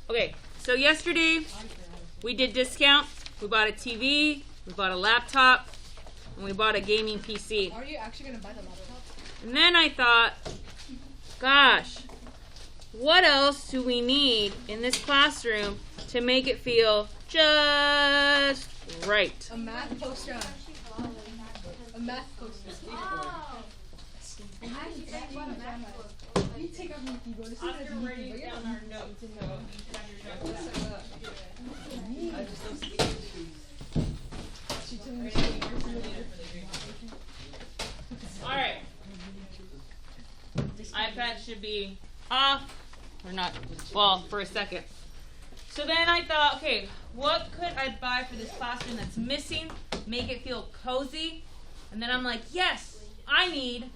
Okay, so yesterday we did discount. We bought a TV, we bought a laptop, and we bought a gaming PC. Are you actually going to buy the laptop? And then I thought, gosh, what else do we need in this classroom to make it feel just right? A math poster. A math poster. Oscar, writing down our notes. Alright. iPad should be off. Or not. Well, for a second. So then I thought, okay, what could I buy for this classroom that's missing? Make it feel cozy. And then I'm like, yes, I need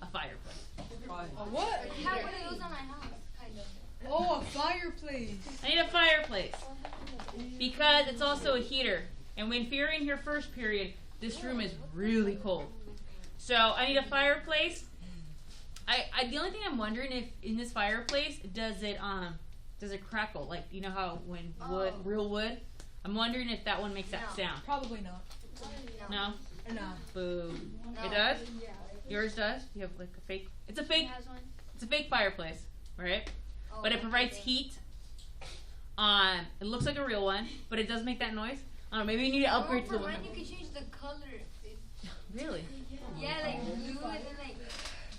a fireplace. A what? I have one of those on my house, kind of. Oh, a fireplace. I need a fireplace. Because it's also a heater. And when you're in your first period, this room is really cold. So I need a fireplace. The only thing I'm wondering if in this fireplace does it crackle, like you know how when real wood. I'm wondering if that one makes that sound. Probably not. No. No. Boo. No. It does. Yours does. You have like a fake. It's a fake. It's a fake fireplace, right? But it provides heat. It looks like a real one, but it does make that noise. I don't know. Maybe you need to upgrade to the one. You can change the color. Really? Yeah, like blue and then like.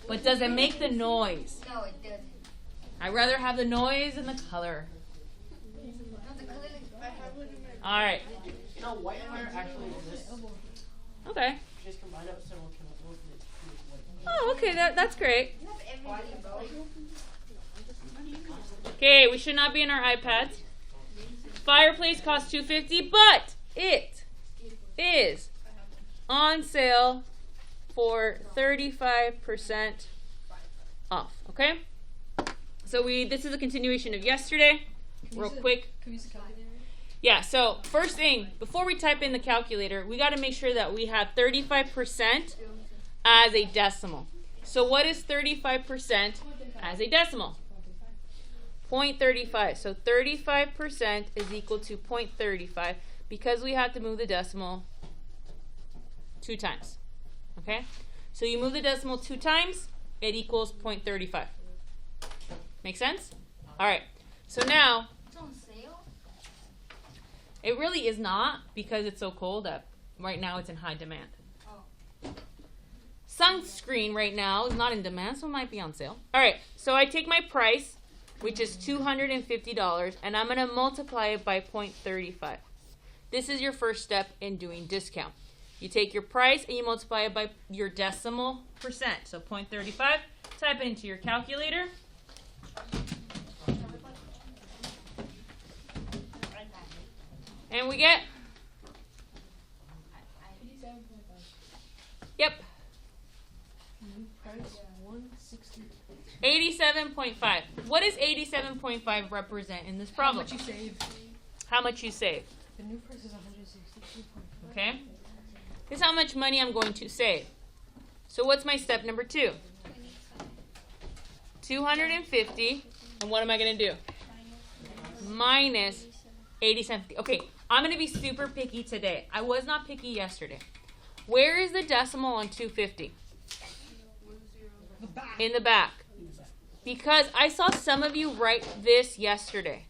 But does it make the noise? No, it doesn't. I'd rather have the noise and the color. No, the color like. All right. You know, white wire actually exists. Okay. Just combine up several chemicals and it's white. Oh, okay. That's great. You have everything, bro. Okay, we should not be in our iPads. Fireplace costs $250, but it is on sale for 35% off. Okay? So this is a continuation of yesterday. Real quick. Can we use a calculator? Yeah, so first thing, before we type in the calculator, we got to make sure that we have 35% as a decimal. So what is 35% as a decimal? 0.35. So 35% is equal to 0.35 because we have to move the decimal 2 times. Okay? So you move the decimal 2 times, it equals 0.35. Make sense? All right. So now, It's on sale? it really is not because it's so cold that right now it's in high demand. Oh. Sunscreen right now is not in demand, so it might be on sale. All right, so I take my price, which is $250, and I'm going to multiply it by 0.35. This is your first step in doing discount. You take your price and you multiply it by your decimal percent. So 0.35, type it into your calculator. And we get, yep, 87.5. What does 87.5 represent in this problem? How much you save? How much you save. The new price is 162.5. Okay? This is how much money I'm going to save. So what's my step number 2? 250. And what am I going to do? Minus 87.50. Okay, I'm going to be super picky today. I was not picky yesterday. Where is the decimal on 250? The back. In the back. Because I saw some of you write this yesterday.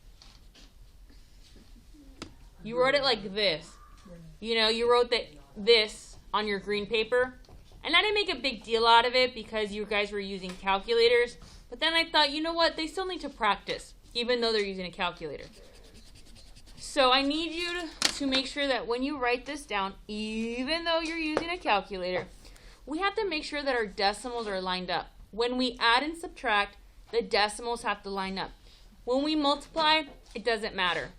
You wrote it like this. You know, you wrote this on your green paper. And I didn't make a big deal out of it because you guys were using calculators. But then I thought, you know what? They still need to practice, even though they're using a calculator. So I need you to make sure that when you write this down, even though you're using a calculator, we have to make sure that our decimals are lined up. When we add and subtract, the decimals have to line up. When we multiply, it doesn't matter.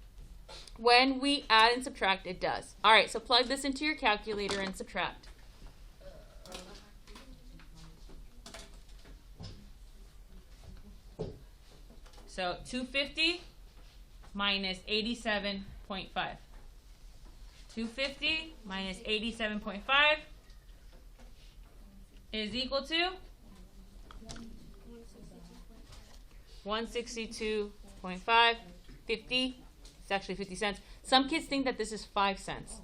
When we add and subtract, it does. All right, so plug this into your calculator and subtract. So 250 minus 87.5. 250 minus 87.5 is equal to 162.5. 50. It's actually 50 cents. Some kids think that this is 5 cents.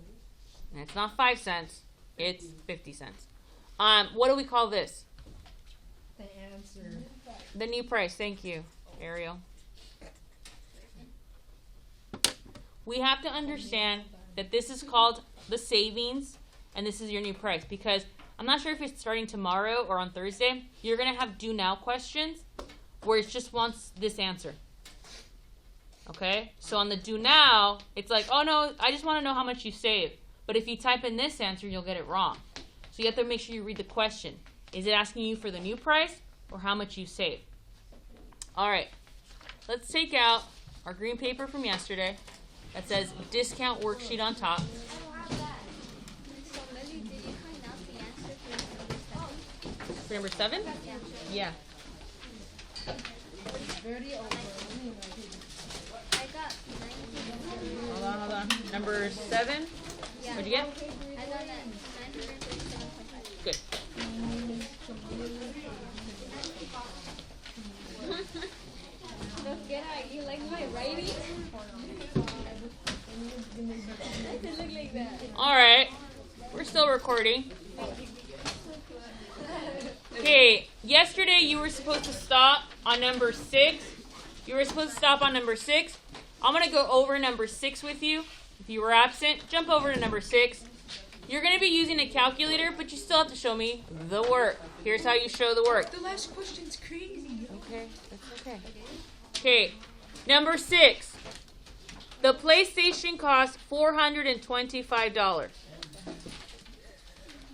And it's not 5 cents. It's 50 cents. What do we call this? The answer. The new price. Thank you, Ariel. We have to understand that this is called the savings and this is your new price, because I'm not sure if it's starting tomorrow or on Thursday. You're going to have do now questions where it just wants this answer. Okay? So on the do now, it's like, oh no, I just want to know how much you saved. But if you type in this answer, you'll get it wrong. So you have to make sure you read the question. Is it asking you for the new price or how much you saved? All right. Let's take out our green paper from yesterday that says discount worksheet on top. I don't have that. So Lily, did you find out the answer for number 7? For number 7? Yeah. Yeah. Very over. I got 19. Hold on. Number 7? Yeah. What'd you get? I got that 937.5. Good. Look, get out. You like my writing? It doesn't look like that. All right. We're still recording. Okay. Yesterday you were supposed to stop on number 6. You were supposed to stop on number 6. I'm going to go over number 6 with you. If you were absent, jump over to number 6. You're going to be using a calculator, but you still have to show me the work. Here's how you show the work. The last question's crazy. Okay, that's okay. Okay, number 6. The PlayStation costs $425.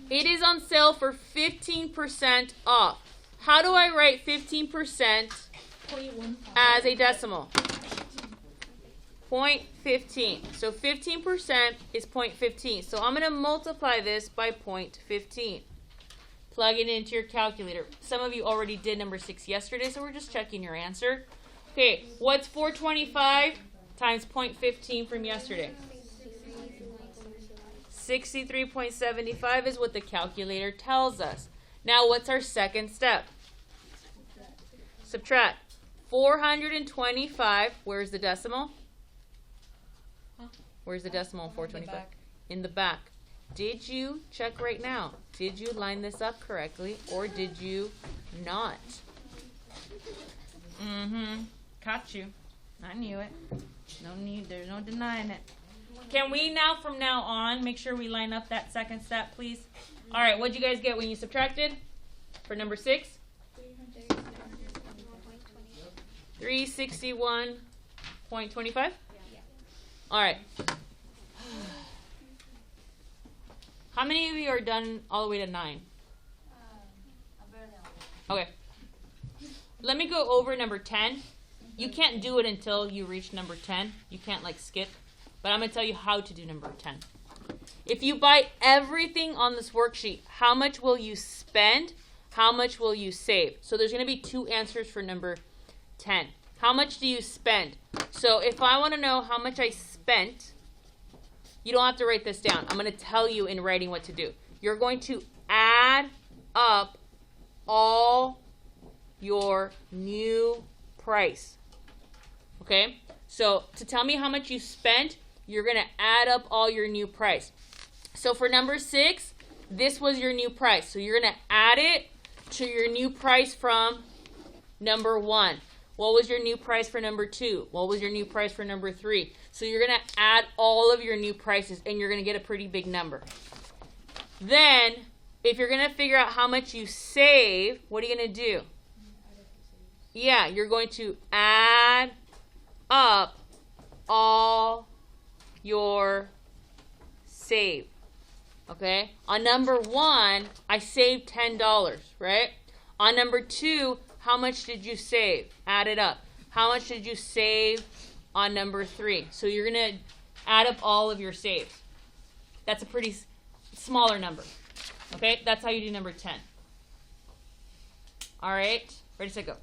It is on sale for 15% off. How do I write 15% as a decimal? 0.15. So 15% is 0.15. So I'm going to multiply this by 0.15. Plug it into your calculator. Some of you already did number 6 yesterday, so we're just checking your answer. Okay, what's 425 times 0.15 from yesterday? 63.75 is what the calculator tells us. Now, what's our second step? Subtract. 425, where's the decimal? Where's the decimal in 425? In the back. Did you check right now? Did you line this up correctly or did you not? Caught you. I knew it. There's no denying it. Can we now, from now on, make sure we line up that second step, please? All right, what'd you guys get when you subtracted for number 6? 361.25? All right. How many of you are done all the way to 9? Okay. Let me go over number 10. You can't do it until you reach number 10. You can't skip. But I'm going to tell you how to do number 10. If you buy everything on this worksheet, how much will you spend? How much will you save? So there's going to be 2 answers for number 10. How much do you spend? So if I want to know how much I spent, you don't have to write this down. I'm going to tell you in writing what to do. You're going to add up all your new price. Okay? So to tell me how much you spent, you're going to add up all your new price. So for number 6, this was your new price. So you're going to add it to your new price from number 1. What was your new price for number 2? What was your new price for number 3? So you're going to add all of your new prices, and you're going to get a pretty big number. Then, if you're going to figure out how much you save, what are you going to do? Yeah, you're going to add up all your save. Okay? On number 1, I saved $10, right? On number 2, how much did you save? Add it up. How much did you save on number 3? So you're going to add up all of your saves. That's a pretty smaller number. Okay? That's how you do number 10. All right? Ready, set, go.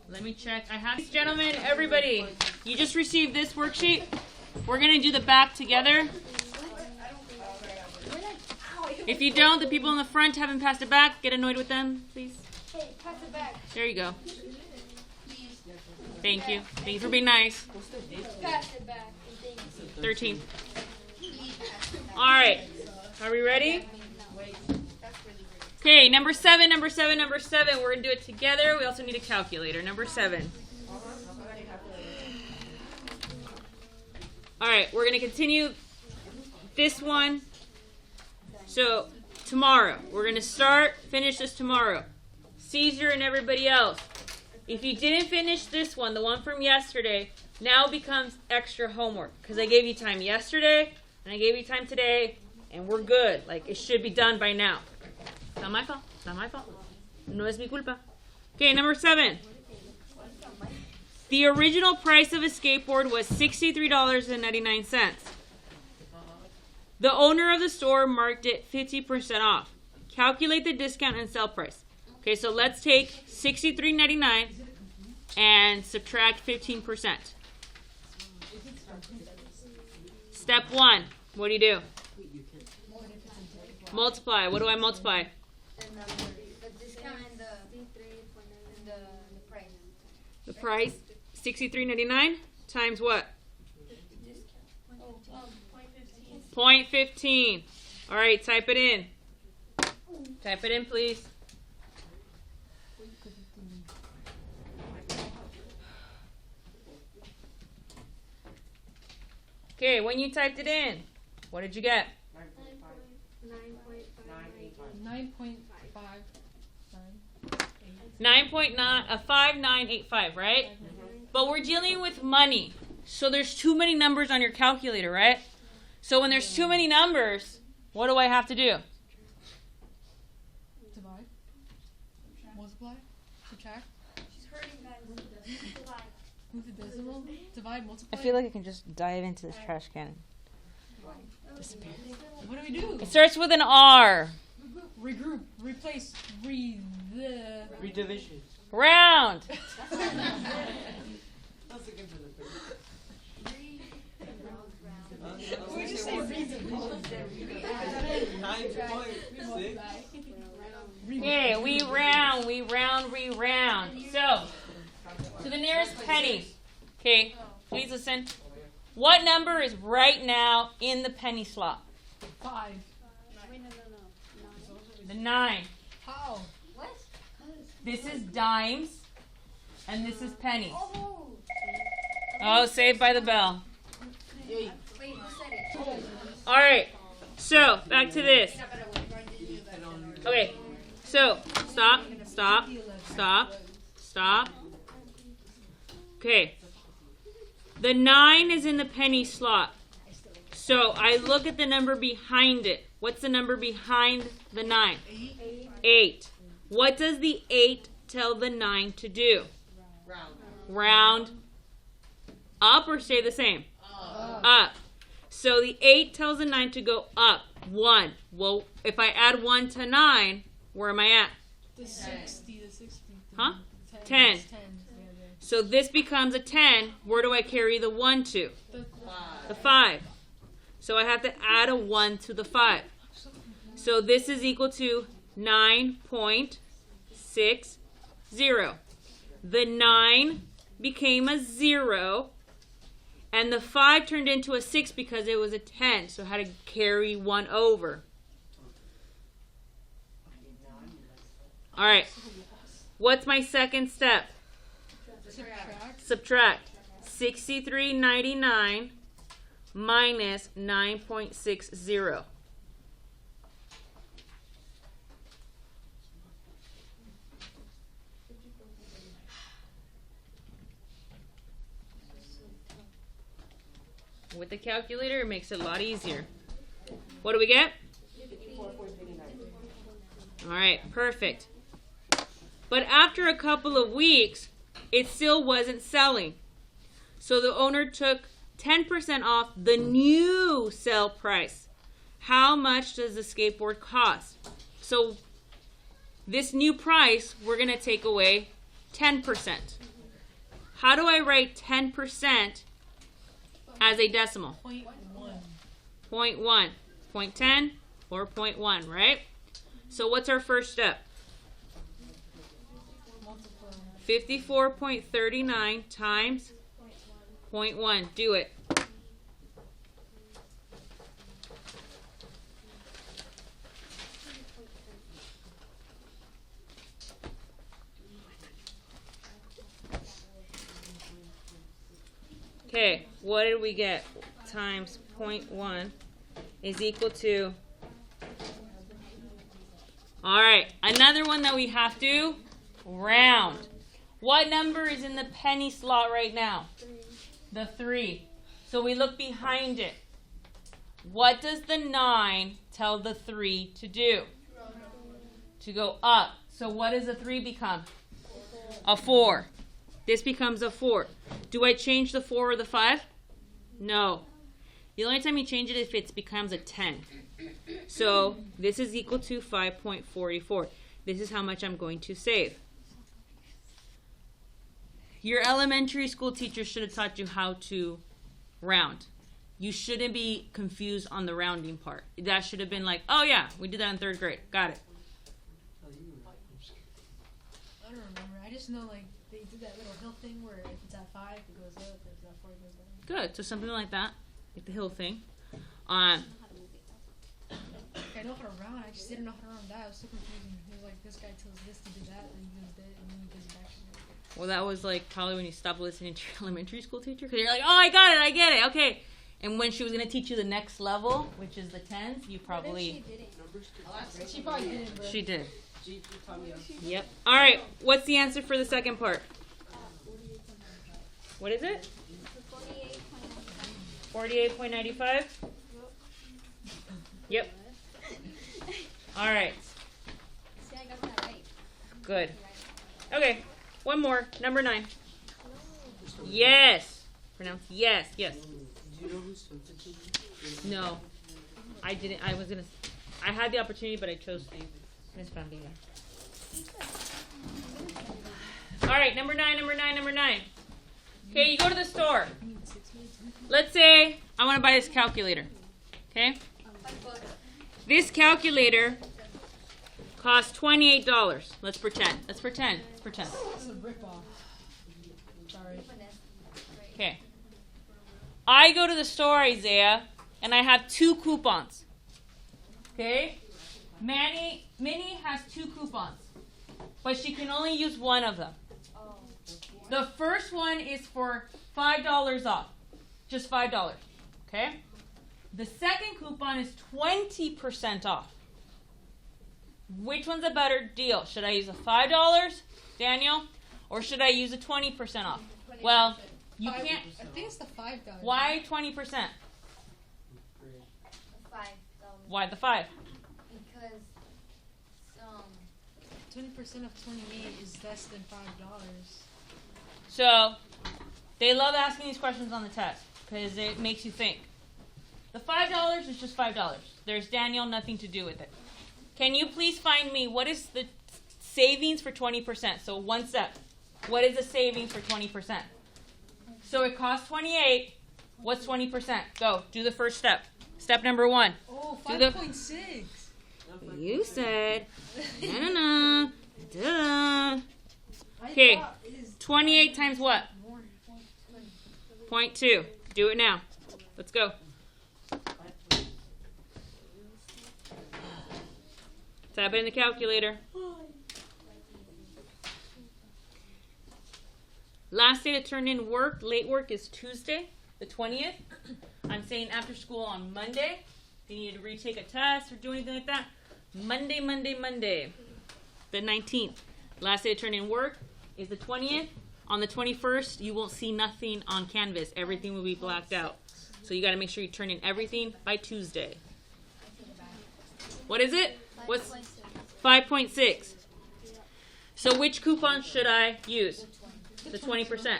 Let me check. I have, gentlemen, everybody, you just received this worksheet. We're going to do the back together. If you don't, the people in the front haven't passed it back. Get annoyed with them, please. Hey, pass it back. There you go. Thank you. Thank you for being nice. Pass it back. And thanks. 13. All right. Are we ready? Okay, number 7. We're going to do it together. We also need a calculator. Number 7. All right, we're going to continue this one. So, tomorrow. We're going to finish this tomorrow. Caesar and everybody else. If you didn't finish this one, the one from yesterday, now becomes extra homework. Because I gave you time yesterday, and I gave you time today, and we're good. Like, it should be done by now. It's not my fault. It's not my fault. No es mi culpa. Okay, number 7. The original price of a skateboard was $63.99. The owner of the store marked it 50% off. Calculate the discount and sell price. Okay, so let's take $63.99 and subtract 15%. Step 1. What do? Multiply. What do I multiply? The discount and the price. The price, $63.99 times what? 0.15. All right, type it in. Type it in, please. Okay, when you typed it in, what did you get? 9.5. 5985, right? But we're dealing with money. So there's too many numbers on your calculator, right? So when there's too many numbers, what do I have to do? Divide. Multiply. Subtract. She's hurting, guys. Move the decimal. Divide. Multiply. I feel like I can just dive into this trash can. What do we do? It starts with an R. Regroup. Replace. Redivision. Round. We just say Okay, we round. So, to the nearest penny. Okay, please listen. What number is right now in the penny slot? 5. The 9. How? What? This is dimes, and this is pennies. Oh. Oh, saved by the bell. Wait, who said it? All right, so back to this. Okay, so stop. Okay, the 9 is in the penny slot. So I look at the number behind it. What's the number behind the 9? 8. What does the 8 tell the 9 to do? Round up or stay the same? Up. So the 8 tells the 9 to go up 1. Well, if I add 1 to 9, where am I at? The 60. Huh? 10. So this becomes a 10. Where do I carry the 1 to? The 5. So I have to add a 1 to the 5. So this is equal to 9.60. The 9 became a 0. And the 5 turned into a 6 because it was a 10. So I had to carry 1 over. All right. What's my second step? Subtract. 63.99 minus 9.60. With the calculator, it makes it a lot easier. What do we get? All right, perfect. But after a couple of weeks, it still wasn't selling. So the owner took 10% off the new sale price. How much does the skateboard cost? So this new price, we're going to take away 10%. How do I write 10% as a decimal? 0.1. 0.1. 0.10 4.1, right? So what's our first step? 54.39 times 0.1. Do it. Okay, what did we get? Times 0.1 is equal to... Alright, another one that we have to round. What number is in the penny slot right now? 3. The 3. So we look behind it. What does the 9 tell the 3 to do? To go up. So what does the 3 become? A 4. This becomes a 4. Do I change the 4 or the 5? No. The only time you change it is if it becomes a 10. So this is equal to 5.44. This is how much I'm going to save. Your elementary school teacher should have taught you how to round. You shouldn't be confused on the rounding part. That should have been like, oh yeah, we did that in 3rd grade. Got it. I don't remember. I just know like they did that little hill thing where if it's at 5, it goes up. If it's at 4, it goes down. Good. So something like that, like the hill thing. I know how to round. I just didn't know how to round that. It was so confusing. It was like this guy tells this to do that, and he does that, and then he gives it back to me. Well, that was like probably when you stopped listening to your elementary school teacher, because you're like, oh, I got it, I get it, okay. And when she was going to teach you the next level, which is the 10s, you probably... She probably didn't, bro. She did. She taught me how to- Yep. All right, what's the answer for the second part? What is it? 48.95? Yep. All right. See, I got that right. Good. Okay, one more. Number 9. Yes. Pronounce yes. Yes. Do you know who substituted? No. I didn't. I had the opportunity, but I chose to. Miss Bambina. All right, number 9. Okay, you go to the store. Let's say I want to buy this calculator. Okay? This calculator costs $28. Let's pretend. This is a ripoff. Sorry. Okay. I go to the store, Isaiah, and I have 2 coupons. Okay? Minnie has 2 coupons, but she can only use one of them. The first one is for $5 off. Just $5. Okay? The second coupon is 20% off. Which one's a better deal? Should I use a $5, Daniel, or should I use a 20% off? Well, you can't. I think it's the $5. Why 20%? $5. Why the 5? Because 20% of 28 is less than $5. So, they love asking these questions on the test because it makes you think. The $5 is just $5. There's Daniel, nothing to do with it. Can you please find me what is the savings for 20%? So one step. What is the savings for 20%? So it costs 28. What's 20%? Go. Do the first step. Step number 1. Oh, Do the- 5.6. You said. Na. Duh. I Okay. thought it is 28 times what? more. 0.2. Do it now. Let's go. Type it in the calculator. Last day to turn in work, late work, is Tuesday, the 20th. I'm saying after school on Monday. If you need to retake a test or do anything like that, Monday, the 19th. Last day to turn in work is the 20th. On the 21st, you won't see nothing on Canvas. Everything will be blacked out. So you got to make sure you turn in everything by Tuesday. What is it? What's 5.6? So which coupon should I use? The 20%.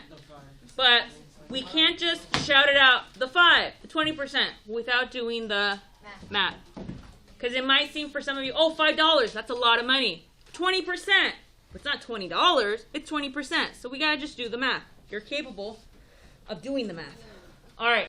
But we can't just shout it out, the 20%, without doing the math. Because it might seem for some of you, oh, $5, that's a lot of money. 20%. It's not $20, it's 20%. So we got to just do the math. You're capable of doing the math. All right.